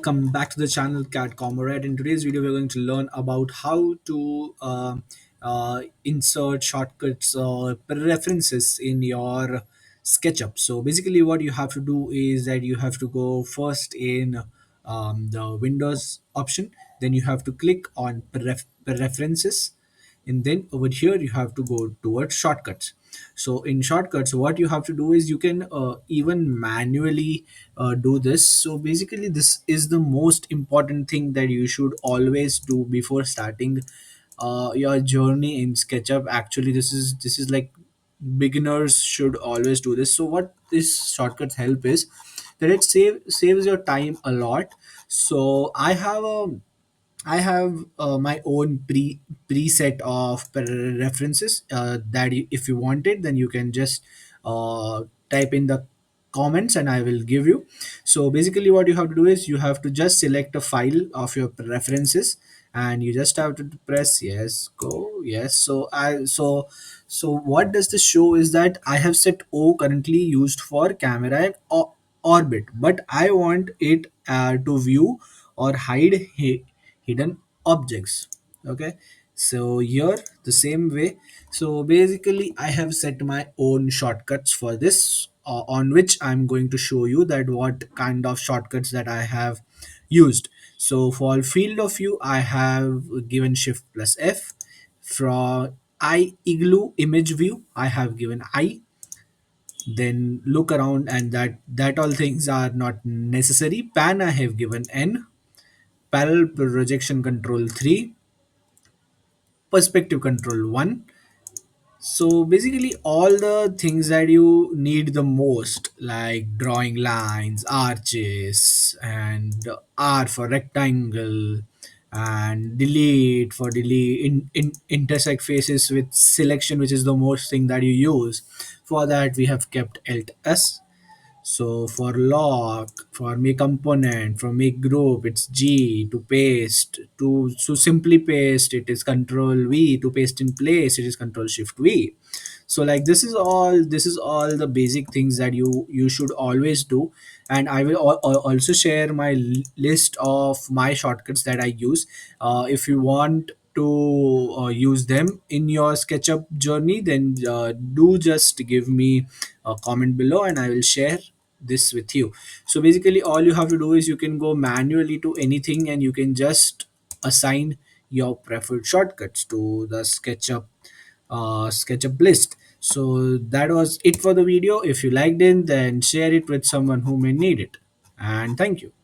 Welcome back to the channel Cat Comrade. In today's video, we're going to learn about how to insert shortcuts or preferences in your SketchUp. So basically, what you have to do is that you have to go first in the Windows option, then you have to click on preferences, and then over here you have to go towards shortcuts. So in shortcuts, what you have to do is you can even manually do this. So basically, this is the most important thing that you should always do before starting your journey in SketchUp. Actually, this is like beginners should always do this. So what this shortcuts help is that it saves your time a lot. So I have my own preset of references that if you want it, then you can just type in the comments and I will give you. So basically, what you have to do is you have to just select a file of your preferences, and you just have to press yes, go yes. So what does this show is that I have set O currently used for camera and orbit, but I want it to view or hide hidden objects. Okay, so here the same way. So basically, I have set my own shortcuts for this, on which I'm going to show you that what kind of shortcuts that I have used. So for field of view, I have given shift plus F. For I igloo image view, I have given I. Then look around, and that all things are not necessary. Pan, I have given N. Parallel projection control 3, perspective control 1. So basically, all the things that you need the most, like drawing lines, arches, and R for rectangle, and delete for delete, intersect faces with selection, which is the most thing that you use. For that, we have kept Alt S. So for lock, for make component, for make group, it's G. To paste, to simply paste, it is Control V. To paste in place, it is Control Shift V. So like this is all the basic things that you should always do. And I will also share my list of my shortcuts that I use. If you want to use them in your SketchUp journey, then do just give me a comment below and I will share this with you. So basically, all you have to do is you can go manually to anything and you can just assign your preferred shortcuts to the SketchUp list. So that was it for the video. If you liked it, then share it with someone who may need it. And thank you.